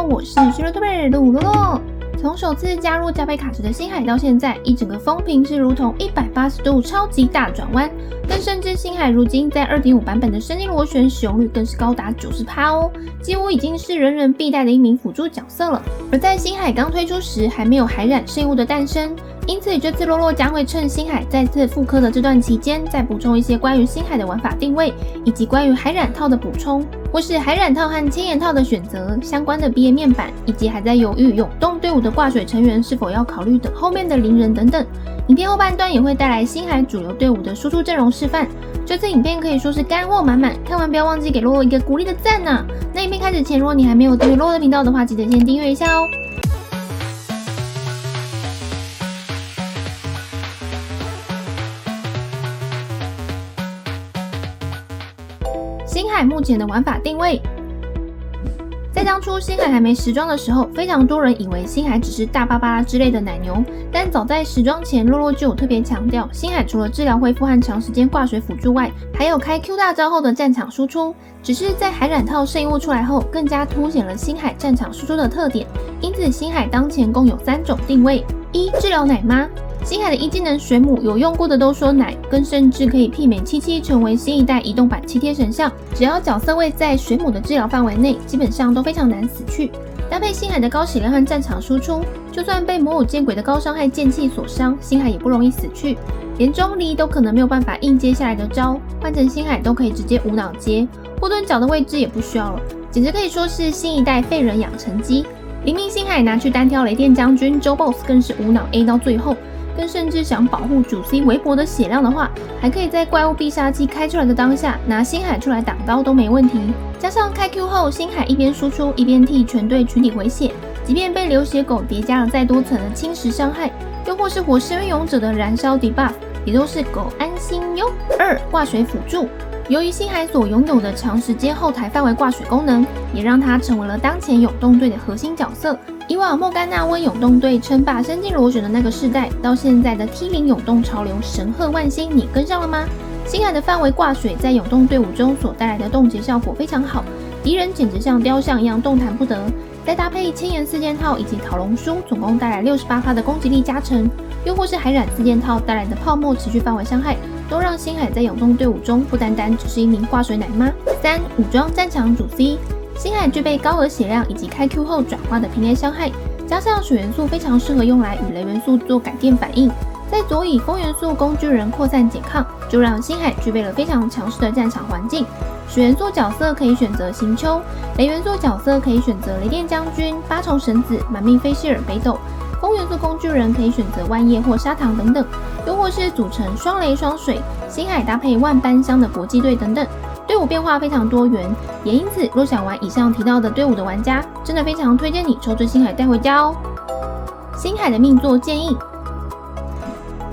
我是徐乐特贝鲁罗罗。从首次加入加倍卡池的星海到现在，一整个风评是如同180度超级大转弯，更甚至星海如今在 2.5 版本的生金螺旋使用率更是高达 90% 哦，几乎已经是人人必带的一名辅助角色了。而在星海刚推出时，还没有海染圣物的诞生，因此这次洛洛将会趁星海再次复刻的这段期间，再补充一些关于星海的玩法定位，以及关于海染套的补充，或是海染套和千岩套的选择相关的毕业面板，以及还在犹豫涌动队伍的挂水成员是否要考虑等后面的灵人等等。影片后半段也会带来星海主流队伍的输出阵容示范。这次影片可以说是干货满满，看完不要忘记给洛洛一个鼓励的赞啊！那影片开始前，如果你还没有订阅洛洛的频道的话，记得先订阅一下哦。星海目前的玩法定位，在当初星海还没时装的时候，非常多人以为星海只是大巴巴拉之类的奶牛，但早在时装前，洛洛就有特别强调，星海除了治疗恢复和长时间挂水辅助外，还有开 Q 大招后的战场输出。只是在海染套圣物出来后，更加凸显了星海战场输出的特点。因此，星海当前共有3种定位：一、治疗奶妈。星海的一技能水母有用过的都说奶，更甚至可以媲美77成为新一代移动版7贴神像。只要角色位在水母的治疗范围内，基本上都非常难死去。搭配星海的高血量和战场输出，就算被魔偶见鬼的高伤害剑气所伤，星海也不容易死去。连中离都可能没有办法硬接下来的招，换成星海都可以直接无脑接，护盾角的位置也不需要了，简直可以说是新一代废人养成机。黎明星海拿去单挑雷电将军周 BOSS 更是无脑 A 到最后。更甚至想保护主 C 微薄的血量的话，还可以在怪物必杀技开出来的当下拿星海出来挡刀都没问题。加上开 Q 后，星海一边输出一边替全队群体回血，即便被流血狗叠加了再多层的侵蚀伤害，又或是火深渊勇者的燃烧 debuff， 也都是狗安心哟。2、挂水辅助。由于星海所拥有的长时间后台范围挂水功能，也让它成为了当前永动队的核心角色。以往莫甘娜温永动队称霸生金螺旋的那个世代，到现在的 T0 永动潮流神鹤万星，你跟上了吗？星海的范围挂水在永动队伍中所带来的冻结效果非常好，敌人简直像雕像一样动弹不得。再搭配千岩4件套以及桃龙书，总共带来68%的攻击力加成，又或是海染4件套带来的泡沫持续范围伤害，都让星海在永动队伍中不单单只是一名挂水奶妈。3、武装战场主 C。星海具备高额血量以及开 Q 后转化的平 A 伤害，加上水元素非常适合用来与雷元素做改变反应，再佐以风元素工具人扩散减抗，就让星海具备了非常强势的战场环境。水元素角色可以选择行秋，雷元素角色可以选择雷电将军、8重神子、满命菲希尔北斗，风元素工具人可以选择万叶或砂糖等等，又或是组成双雷双水，星海搭配万般香的国际队等等。队伍变化非常多元，也因此若想玩以上提到的队伍的玩家，真的非常推荐你抽着星海带回家哦。星海的命座建议，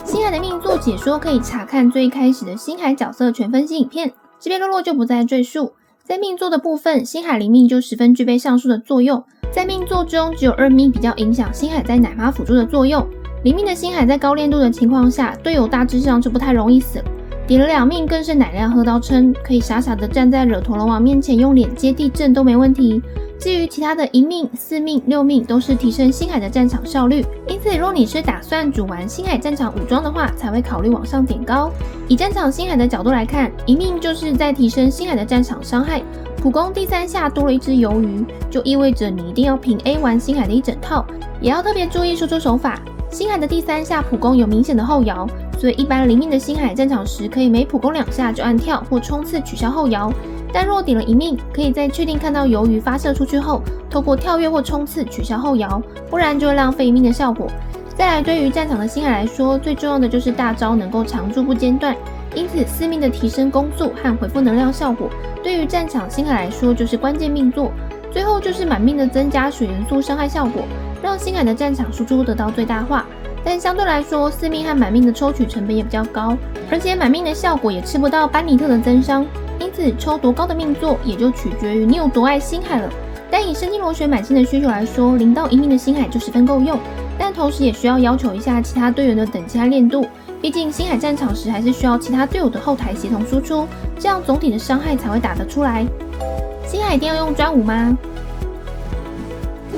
星海的命座解说可以查看最一开始的星海角色全分析影片，这边洛洛就不再赘述。在命座的部分，星海灵命就十分具备上述的作用。在命座中，只有2命比较影响星海在奶妈辅助的作用。灵命的星海在高练度的情况下，队友大致上就不太容易死了。叠了2命更是奶量喝到撑，可以傻傻的站在惹陀龙王面前用脸接地震都没问题。至于其他的1命、4命、6命都是提升星海的战场效率，因此若你是打算主玩星海战场武装的话，才会考虑往上点高。以战场星海的角度来看，1命就是在提升星海的战场伤害，普攻第3下多了一只鱿鱼，就意味着你一定要平 A 玩星海的一整套，也要特别注意输出手法。星海的第3下普攻有明显的后摇，所以一般灵命的星海战场时，可以每普攻2下就按跳或冲刺取消后摇。但若点了1命，可以在确定看到鱿鱼发射出去后，透过跳跃或冲刺取消后摇，不然就会浪费1命的效果。再来，对于战场的星海来说，最重要的就是大招能够长驻不间断，因此4命的提升攻速和回复能量效果，对于战场星海来说就是关键命座。最后就是满命的增加水元素伤害效果，让星海的战场输出得到最大化。但相对来说，4命和满命的抽取成本也比较高，而且满命的效果也吃不到班尼特的增伤，因此抽多高的命座也就取决于你有多爱星海了。但以生金螺旋满星的需求来说，0到1命的星海就十分够用，但同时也需要要求一下其他队员的等级和练度，毕竟星海战场时还是需要其他队友的后台协同输出，这样总体的伤害才会打得出来。星海一定要用专武吗？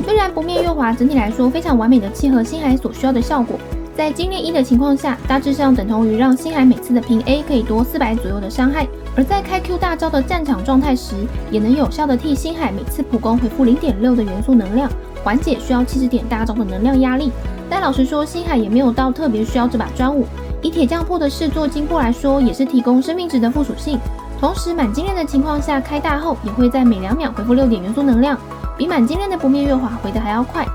虽然不灭月华整体来说非常完美的契合星海所需要的效果，在精炼1的情况下，大致上等同于让星海每次的平 A 可以多400左右的伤害，而在开 Q 大招的战场状态时，也能有效的替星海每次普攻回复 0.6 的元素能量，缓解需要70点大招的能量压力。但老实说，星海也没有到特别需要这把专武。以铁匠破的视作精破来说，也是提供生命值的附属性。同时，满精炼的情况下开大后，也会在每2秒回复6点元素能量，比满精炼的不灭月华回的还要快。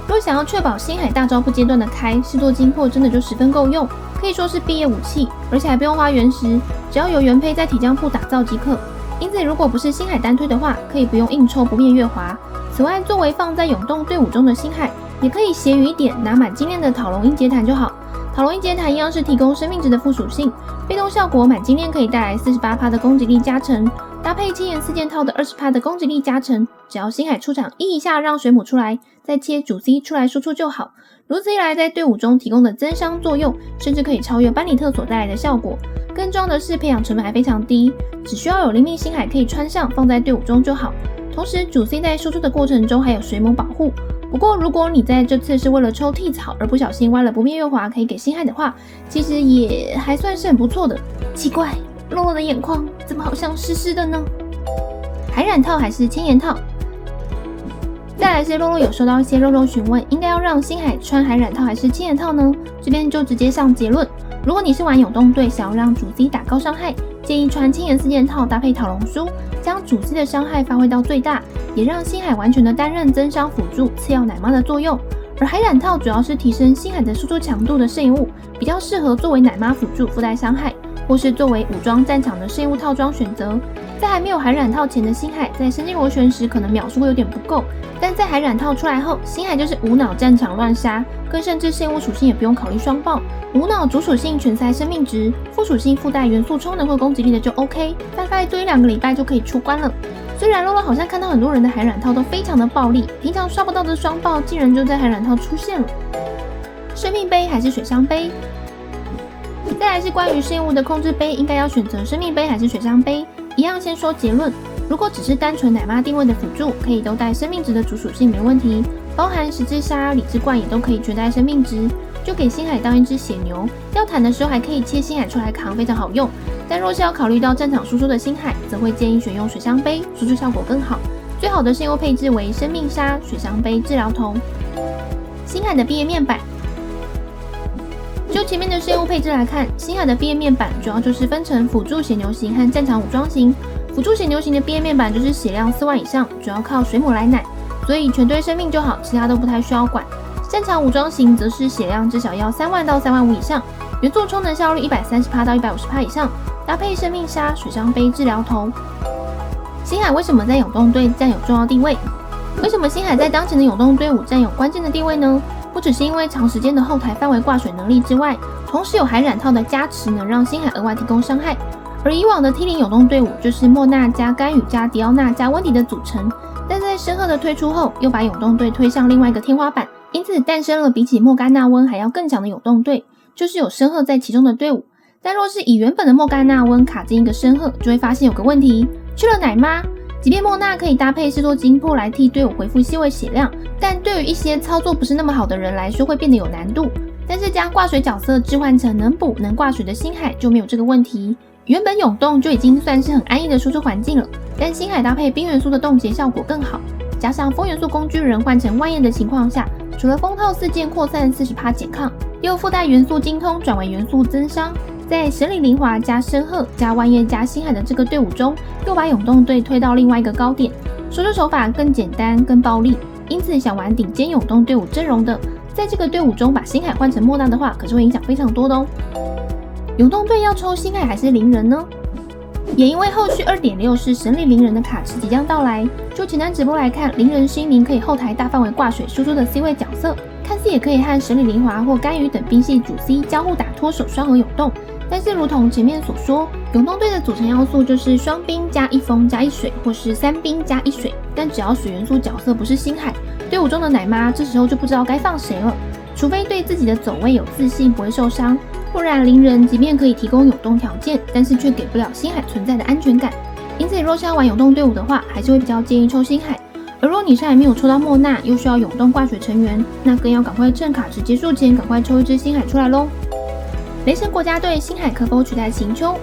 若想要确保星海大招不间断的开，视作精破真的就10分够用，可以说是毕业武器，而且还不用花原石，只要有原胚在铁匠铺打造即可。因此，如果不是星海单推的话，可以不用硬抽不灭月华。此外，作为放在涌动队伍中的星海，也可以斜余一点，拿满精炼的讨龙鹰结坛就好。讨龙鹰结坛一样是提供生命值的附属性，被动效果满精炼可以带来48%的攻击力加成，搭配千岩4件套的20%的攻击力加成，只要星海出场一下让水母出来，再切主 C 出来输出就好。如此一来，在队伍中提供的增伤作用，甚至可以超越班尼特所带来的效果。更重要的是，培养成本还非常低，只需要有灵命星海可以穿上放在队伍中就好。同时，主 C 在输出的过程中还有水母保护。不过，如果你在这次是为了抽替草而不小心挖了不灭月华可以给星海的话，其实也还算是很不错的。奇怪，洛洛的眼眶怎么好像湿湿的呢？海染套还是千岩套？再来是洛洛有收到一些肉肉询问，应该要让星海穿海染套还是千岩套呢？这边就直接上结论。如果你是玩涌动队，想要让主 C 打高伤害，建议穿千岩4件套搭配讨龙书，将主 C 的伤害发挥到最大，也让星海完全的担任增伤辅助、次要奶妈的作用。而海染套主要是提升星海的输出强度的圣物，比较适合作为奶妈辅助附带伤害，或是作为武装战场的圣物套装选择。在还没有海染套前的星海，在神经螺旋时可能秒数会有点不够，但在海染套出来后，星海就是无脑战场乱杀，更甚至圣物属性也不用考虑双爆，无脑主属性全塞生命值，副属性附带元素充能或攻击力的就 OK， 大概堆2个礼拜就可以出关了。虽然洛洛好像看到很多人的海染套都非常的暴力，平常刷不到的双爆竟然就在海染套出现了。生命杯还是水箱杯？再来是关于圣物的控制杯，应该要选择生命杯还是水箱杯？一样先说结论，如果只是单纯奶妈定位的辅助，可以都带生命值的主属性没问题，包含十字鲨、理智冠也都可以全带生命值，就给星海当一只血牛，要坦的时候还可以切星海出来扛，非常好用。但若是要考虑到战场输出的星海，则会建议选用水箱杯，输出效果更好。最好的圣物配置为生命鲨、水箱杯、治疗头。星海的毕业面板，就前面的圣物配置来看，星海的毕业面板主要就是分成辅助血牛型和战场武装型。辅助血牛型的毕业面板就是血量4万以上，主要靠水母来奶，所以全堆生命就好，其他都不太需要管。战场武装型则是血量至少要3万到3万5以上，元素充能效率130%到150%以上，搭配生命鲨、水箱杯、治疗头。星海为什么在涌动队占有重要地位？为什么星海在当前的涌动队伍占有关键的地位呢？不只是因为长时间的后台范围挂水能力之外，同时有海染套的加持，能让星海额外提供伤害。而以往的 T0 涌动队伍就是莫娜加甘雨加迪奥娜加温迪的组成，但在申鹤的推出后，又把涌动队推上另外一个天花板，因此诞生了比起莫甘娜温还要更强的涌动队，就是有申鹤在其中的队伍。但若是以原本的莫甘娜温卡进一个申鹤，就会发现有个问题，去了奶妈。即便莫娜可以搭配视作精魄来替队伍回复细微血量，但对于一些操作不是那么好的人来说会变得有难度。但是将挂水角色置换成能补能挂水的星海就没有这个问题。原本涌动就已经算是很安逸的输出环境了，但星海搭配冰元素的冻结效果更好，加上风元素工具人换成万焰的情况下，除了风套4件扩散40%减抗，又附带元素精通转为元素增伤，在神里灵华加申鹤加万焰加星海的这个队伍中，又把涌动队推到另外一个高点，输出手法更简单更暴力。因此想玩顶尖涌动队伍阵容的，在这个队伍中把星海换成莫娜的话，可是会影响非常多的哦。涌动队要抽星海还是灵人呢？也因为后续 2.6 是神力灵人的卡池即将到来，就前单直播来看，灵人是一名可以后台大范围挂水输出的 C 位角色，看似也可以和神力灵华或甘雨等兵系主 C 交互打脱手双核涌动。但是如同前面所说，涌动队的组成要素就是双冰加1风加1水，或是3冰加1水，但只要水元素角色不是星海，队伍中的奶妈这时候就不知道该放谁了，除非对自己的走位有自信不会受伤，不然灵人即便可以提供涌动条件，但是却给不了星海存在的安全感。因此若是要玩涌动队伍的话，还是会比较建议抽星海。而若你是还没有抽到莫娜，又需要涌动挂水成员，那更要赶快趁卡池结束前赶快抽一只星海出来咯。雷神国家队星海可否取代行丘？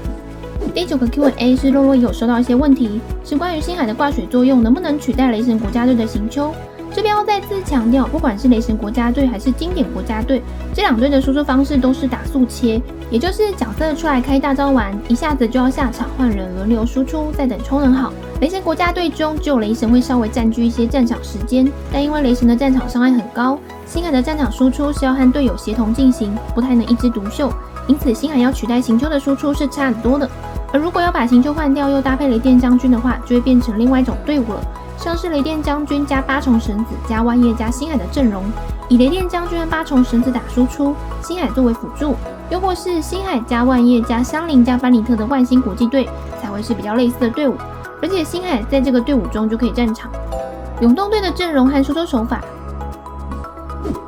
第9个 Q&A 是洛洛也有收到一些问题，是关于星海的挂水作用能不能取代雷神国家队的行丘。这边要再次强调，不管是雷神国家队还是经典国家队，这两队的输出方式都是打速切，也就是角色出来开大招完，一下子就要下场换人轮流输出，再等充能好。雷神国家队中只有雷神会稍微占据一些战场时间，但因为雷神的战场伤害很高，星海的战场输出是要和队友协同进行，不太能一枝独秀，因此星海要取代行丘的输出是差很多的。而如果要把行丘换掉又搭配雷电将军的话，就会变成另外一种队伍了，像是雷电将军加8重绳子加万叶加星海的阵容，以雷电将军和8重绳子打输出，星海作为辅助，又或是星海加万叶加香菱加班尼特的万星国际队才会是比较类似的队伍，而且星海在这个队伍中就可以站场。涌动队的阵容和输出手法，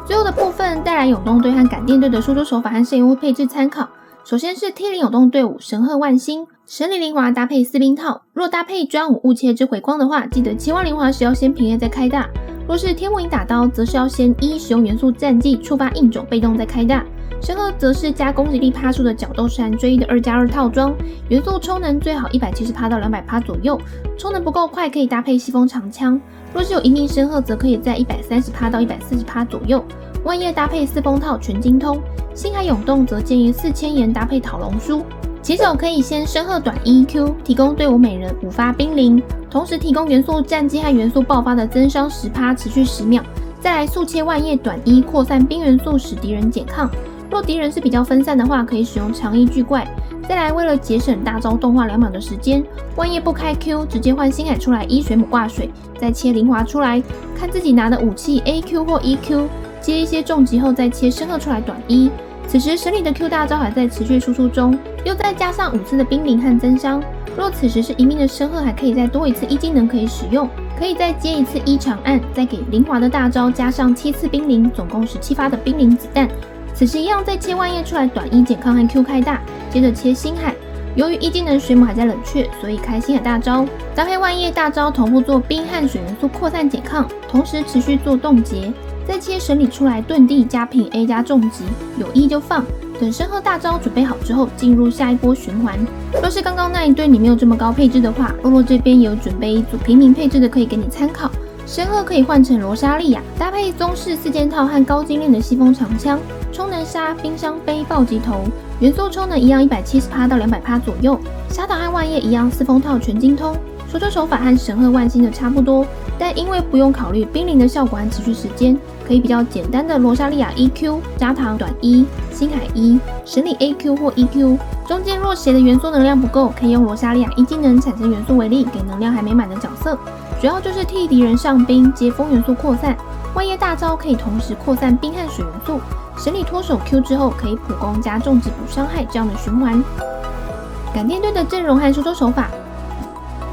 最后的部分带来涌动队和感电队的输出手法和圣物配置参考。首先是 T0 涌动队伍神鹤万星，神里灵华搭配4兵套，若搭配专武雾切之回光的话，记得切换灵华时要先平 A 再开大。若是天魔影打刀，则是要先使用元素战技触发硬种被动再开大。神鹤则是加攻击力趴数的角斗士和追忆的2+2套装，元素充能最好170%到200%左右，充能不够快可以搭配西风长枪。若是有一命神鹤，则可以在130%到140%左右。万叶搭配4风套全精通，星海涌动则建议4000言搭配讨龙书。起手可以先深鹤短 EQ， 提供队伍每人5发冰灵，同时提供元素战技和元素爆发的增伤10%，持续10秒。再来速切万叶短1，扩散冰元素使敌人减抗。若敌人是比较分散的话，可以使用长翼巨怪。再来，为了节省大招动画2秒的时间，万叶不开 Q， 直接换星海出来水母挂水，再切灵华出来，看自己拿的武器 AQ 或 EQ， 接一些重击后再切深鹤出来短1。此时神里的 Q 大招还在持续输出中，又再加上5次的冰灵和增伤。若此时是一命的深鹤，还可以再多1次技能可以使用，可以再接1次长按，再给灵华的大招加上7次冰灵，总共17发的冰灵子弹。此时一样再切万叶出来短1减抗和 Q 开大，接着切星海。由于技能水母还在冷却，所以开星海大招，搭配万叶大招同步做冰和水元素扩散减抗，同时持续做冻结。再切神里出来遁地加平 A 加重击，有就放。等深鹤大招准备好之后，进入下一波循环。若是刚刚那一队你没有这么高配置的话，洛洛这边有准备一组平民配置的可以给你参考。深鹤可以换成罗莎莉亚，搭配宗室4件套和高精炼的西风长枪，充能杀、冰箱杯、暴击头，元素充能一样170%到200%左右。沙岛和万叶一样4风套全精通，输出手法和神鹤万星的差不多，但因为不用考虑冰灵的效果和持续时间，可以比较简单的罗莎莉亚 EQ、加糖短1、星海1、神里 AQ 或 EQ。中间若谁的元素能量不够，可以用罗莎莉亚技能产生元素为例，给能量还没满的角色。主要就是替敌人上冰，接风元素扩散。万叶大招可以同时扩散冰和水元素。神里脱手 Q 之后，可以普攻加重击补伤害这样的循环。感电队的阵容和输出手法，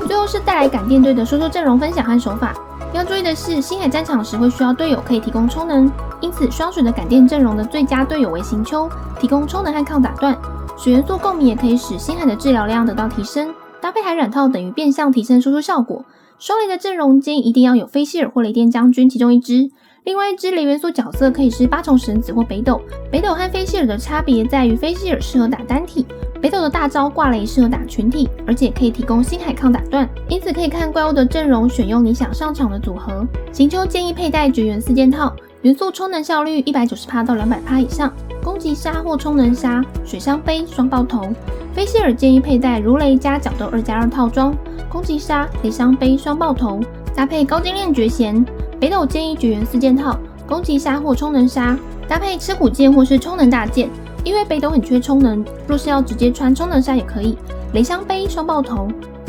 最后是带来感电队的输出阵容分享和手法。要注意的是，星海战场时会需要队友可以提供充能，因此双水的感电阵容的最佳队友为行丘，提供充能和抗打断。水元素共鸣也可以使星海的治疗量得到提升，搭配海染套等于变相提升输出效果。双雷的阵容间一定要有菲希尔或雷电将军其中一支，另外一支雷元素角色可以是8重绳子或北斗。北斗和菲希尔的差别在于菲希尔适合打单体，北斗的大招挂雷适合打群体，而且可以提供星海抗打断，因此可以看怪物的阵容选用你想上场的组合。行丘建议佩戴绝缘4件套，元素充能效率190%到200%以上，攻击杀或充能杀，水伤杯双爆头。菲希尔建议佩戴如雷加角斗2+2套装，攻击杀、雷伤杯双爆头，搭配高精炼绝弦。北斗建议绝缘4件套，攻击杀或充能杀，搭配吃骨剑或是充能大剑。因为北斗很缺充能，若是要直接穿充能杀也可以。雷伤杯双爆头，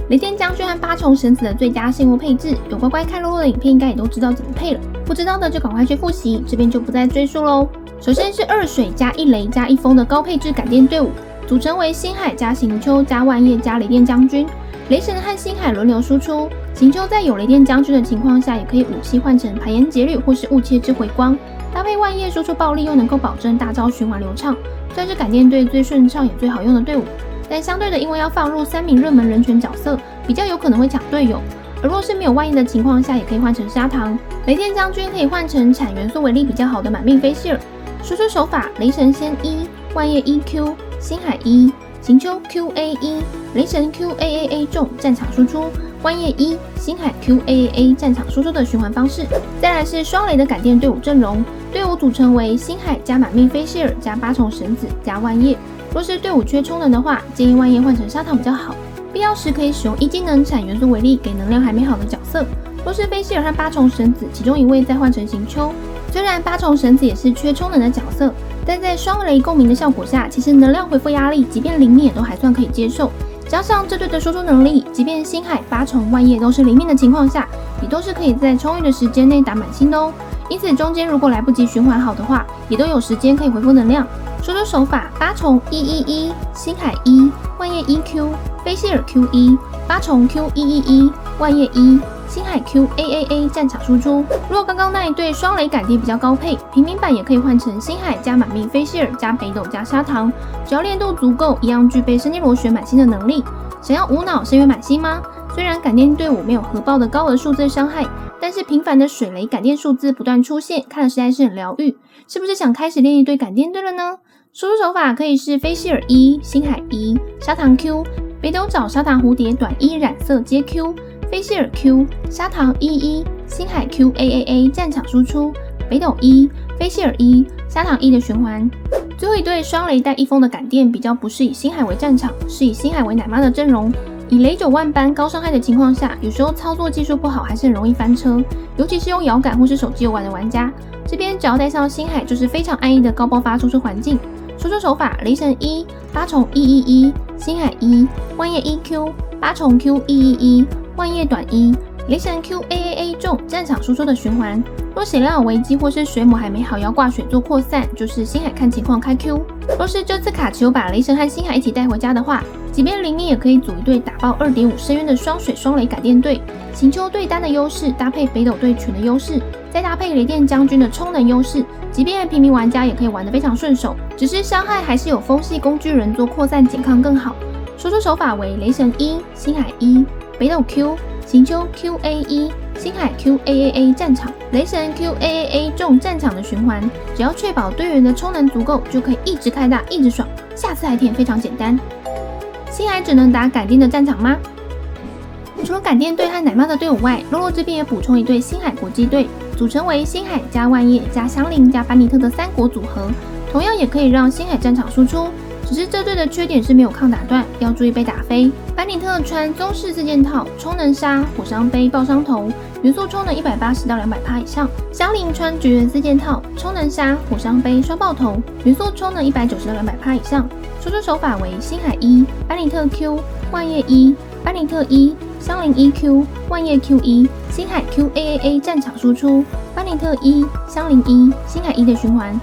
雷电将军和8重绳子的最佳信物配置，有乖乖看洛洛的影片应该也都知道怎么配了，不知道的就赶快去复习，这边就不再赘述喽。首先是2水加1雷加1风的高配置感电队伍，组成为星海加行丘加万叶加雷电将军，雷神和星海轮流输出。行丘在有雷电将军的情况下，也可以武器换成排炎节律或是雾切之回光，搭配万叶输出暴力，又能够保证大招循环流畅，算是感电队最顺畅也最好用的队伍。但相对的，因为要放入3名热门人权角色，比较有可能会抢队友，而若是没有万叶的情况下，也可以换成砂糖。雷电将军可以换成产元素为例比较好的满命菲希尔。输出手法：雷神仙1，万叶1Q，星海1，行秋 QA1，雷神 QAAA 中战场输出，万叶1，星海 QAAA 战场输出的循环方式。再来是双雷的感电队伍阵容，队伍组成为星海加满命菲希尔加8重神子加万叶。若是队伍缺充能的话，建议万叶换成砂糖比较好。必要时可以使用一技能产元素为例，给能量还没好的角色。若是菲希尔和8重神子其中一位再换成行秋。虽然8重神子也是缺充能的角色，但在双雷共鸣的效果下，其实能量回复压力即便0命也都还算可以接受。加上这队的输出能力，即便星海、8重、万叶都是0命的情况下，也都是可以在充裕的时间内打满星的哦。因此中间如果来不及循环好的话，也都有时间可以回复能量。输出手法：8重111，星海1，万叶1Q，菲希尔 Q1，8重 Q111，万叶1。星海 QAAA 战场输出。如果刚刚那一对双雷感电比较高配，平民版也可以换成星海加满命菲希尔加北斗加砂糖，只要练度足够，一样具备圣地螺旋满星的能力。想要无脑深渊满星吗？虽然感电队伍没有核爆的高额数字伤害，但是频繁的水雷感电数字不断出现，看了实在是很疗愈。是不是想开始练一堆感电队了呢？输出手法可以是菲希尔1，星海1，砂糖 Q， 北斗找砂糖蝴蝶短1染色接 Q。菲希尔 Q， 砂糖11，星海 QAAA 战场输出，北斗1，菲希尔1，砂糖1的循环。最后一对双雷带一风的感电比较不是以星海为战场，是以星海为奶妈的阵容。以雷9万般高伤害的情况下，有时候操作技术不好还是很容易翻车，尤其是用摇杆或是手机游玩的玩家。这边只要带上星海，就是非常安逸的高爆发输出环境。输出手法：雷神1， 8重111，星海1，万叶1Q， 8重 Q111。万叶短1，雷神 QAAA 中战场输出的循环。若血量有危机或是水母还没好要挂水做扩散，就是星海看情况开 Q。若是这次卡丘把雷神和星海一起带回家的话，即便0命也可以组一队打爆 2.5 深渊的双水双雷感电队。行秋对单的优势搭配北斗对群的优势，再搭配雷电将军的充能优势，即便平民玩家也可以玩得非常顺手。只是伤害还是有风系工具人做扩散减抗更好。输出手法为雷神1，星海1。北斗 Q， 行秋 QA1， 星海 QAAA 战场，雷神 QAAA 中战场的循环，只要确保队员的充能足够，就可以一直开大，一直爽。下次来填非常简单。星海只能打感电的战场吗？除了感电队和奶妈的队伍外，洛洛这边也补充一队星海国际队，组成为星海加万叶加香菱加班尼特的3国组合，同样也可以让星海战场输出。只是这队的缺点是没有抗打断，要注意被打飞。班尼特穿宗式4件套，充能杀、火伤杯、爆伤头，元素充能180到200%以上。香菱穿绝缘4件套，充能杀、火伤杯、双爆头，元素充能190到200%以上。输出手法为星海1，班尼特 Q， 万叶1，班尼特1，香菱1Q， 万叶 Q1， 星海 QAAA 战场输出，班尼特1，香菱1，星海1的循环。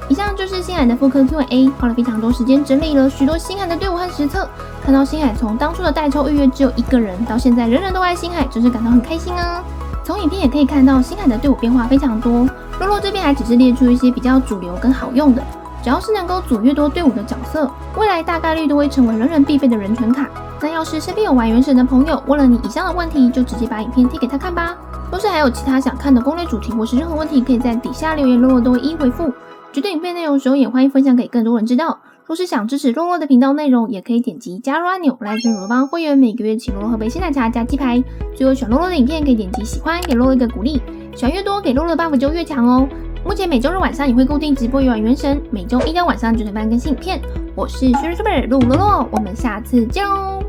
以上就是星海的复刻 Q&A， 花了非常多时间整理了许多星海的队伍和实测。看到星海从当初的代抽预约只有1个人，到现在人人都爱星海，真是感到很开心啊！从影片也可以看到星海的队伍变化非常多，洛洛这边还只是列出一些比较主流跟好用的。只要是能够组越多队伍的角色，未来大概率都会成为人人必备的人权卡。那要是身边有玩原神的朋友，问了你以上的问题，就直接把影片贴给他看吧。若是还有其他想看的攻略主题或是任何问题，可以在底下留言，洛洛都会一一回复。觉得影片内容时候也欢迎分享给更多人知道。若是想支持洛洛的频道内容，也可以点击加入按钮来成罗邦会员，每个月请洛洛喝杯鲜奶茶加鸡排。最后喜欢洛洛的影片可以点击喜欢，给洛洛一个鼓励。喜欢越多，给洛洛的 buff 就越强哦。目前每周日晚上也会固定直播游玩原神，每周一到晚上9点半更新影片。我是薛瑞super鲁洛洛，我们下次见哦。